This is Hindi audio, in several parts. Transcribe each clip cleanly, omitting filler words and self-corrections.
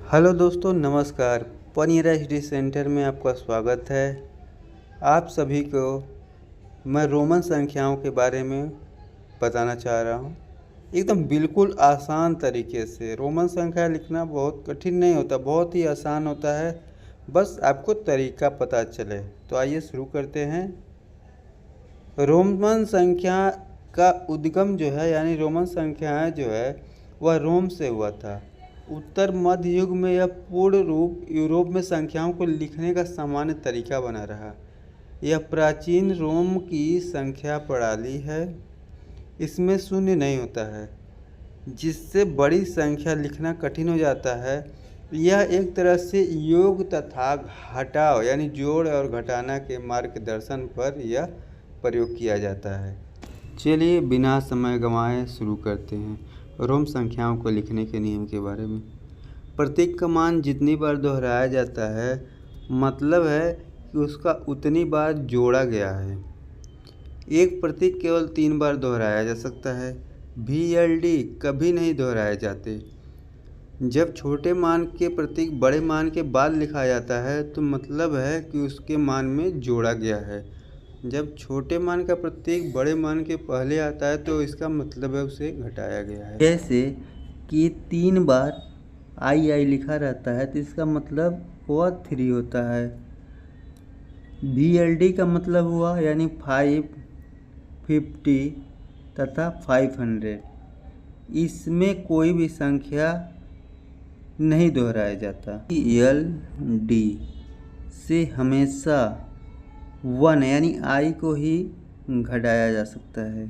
हेलो दोस्तों, नमस्कार। पनीरा स्टडी सेंटर में आपका स्वागत है। आप सभी को मैं रोमन संख्याओं के बारे में बताना चाह रहा हूँ। एकदम बिल्कुल आसान तरीके से रोमन संख्या लिखना बहुत कठिन नहीं होता, बहुत ही आसान होता है। बस आपको तरीका पता चले। तो आइए शुरू करते हैं। रोमन संख्या का उद्गम जो है, यानी रोमन संख्याएं जो है वह रोम से हुआ था। उत्तर मध्य युग में यह पूर्ण रूप यूरोप में संख्याओं को लिखने का सामान्य तरीका बना रहा। यह प्राचीन रोम की संख्या प्रणाली है। इसमें शून्य नहीं होता है, जिससे बड़ी संख्या लिखना कठिन हो जाता है। यह एक तरह से योग तथा घटाव यानी जोड़ और घटाना के मार्गदर्शन पर यह प्रयोग किया जाता है। चलिए बिना समय गंवाए शुरू करते हैं रोम संख्याओं को लिखने के नियम के बारे में। प्रतीक का मान जितनी बार दोहराया जाता है, मतलब है कि उसका उतनी बार जोड़ा गया है। एक प्रतीक केवल 3 बार दोहराया जा सकता है। VLD कभी नहीं दोहराए जाते। जब छोटे मान के प्रतीक बड़े मान के बाद लिखा जाता है तो मतलब है कि उसके मान में जोड़ा गया है। जब छोटे मान का प्रतीक बड़े मान के पहले आता है तो इसका मतलब है उसे घटाया गया है। जैसे कि 3 बार आई लिखा रहता है तो इसका मतलब हुआ 3 होता है। VLD का मतलब हुआ यानी 5, 50 तथा 500। इसमें कोई भी संख्या नहीं दोहराया जाता। LD से हमेशा 1 यानी आई को ही घटाया जा सकता है।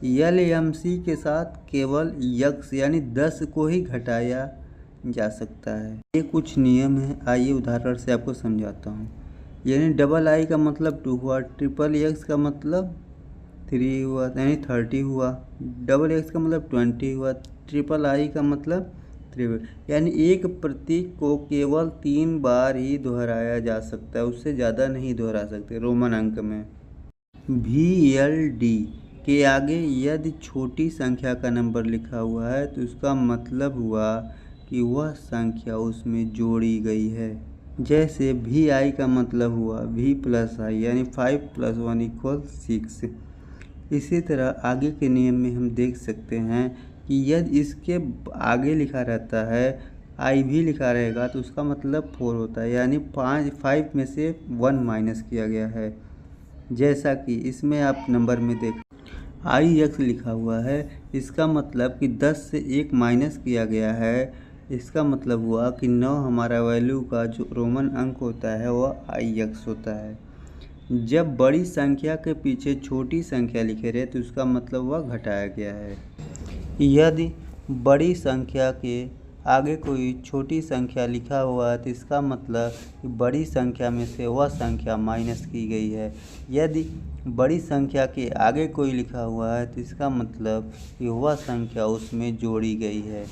LMC के साथ केवल यक्स यानी 10 को ही घटाया जा सकता है। ये कुछ नियम है, आइए उदाहरण से आपको समझाता हूँ। यानी डबल आई का मतलब 2 हुआ, ट्रिपल एक्स का मतलब 3 हुआ यानी 30 हुआ, डबल एक्स का मतलब 20 हुआ, ट्रिपल आई का मतलब 3। यानी एक प्रतीक को केवल 3 बार ही दोहराया जा सकता है, उससे ज़्यादा नहीं दोहरा सकते रोमन अंक में। VLD के आगे यदि छोटी संख्या का नंबर लिखा हुआ है तो उसका मतलब हुआ कि वह संख्या उसमें जोड़ी गई है। जैसे VI का मतलब हुआ V + I यानी 5 + 1 = 6। इसी तरह आगे के नियम में हम देख सकते हैं कि यदि इसके आगे लिखा रहता है आई भी लिखा रहेगा तो उसका मतलब 4 होता है, यानी 5 में से 1 माइनस किया गया है। जैसा कि इसमें आप नंबर में देख IX लिखा हुआ है, इसका मतलब कि 10 से 1 माइनस किया गया है। इसका मतलब हुआ कि 9 हमारा वैल्यू का जो रोमन अंक होता है वह IX होता है। जब बड़ी संख्या के पीछे छोटी संख्या लिखे रहे तो उसका मतलब वह घटाया गया है। यदि बड़ी संख्या के आगे कोई छोटी संख्या लिखा हुआ है तो इसका मतलब कि बड़ी संख्या में से वह संख्या माइनस की गई है। यदि बड़ी संख्या के आगे कोई लिखा हुआ है तो इसका मतलब कि वह संख्या उसमें जोड़ी गई है।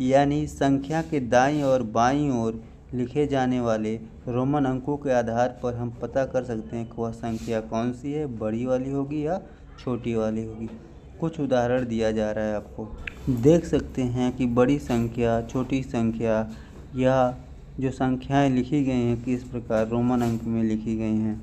यानी संख्या के दाईं और बाईं ओर लिखे जाने वाले रोमन अंकों के आधार पर हम पता कर सकते हैं कि वह संख्या कौन सी है, बड़ी वाली होगी या छोटी वाली होगी। कुछ उदाहरण दिया जा रहा है आपको। देख सकते हैं कि बड़ी संख्या, छोटी संख्या या जो संख्याएं लिखी गई हैं किस प्रकार रोमन अंक में लिखी गई हैं।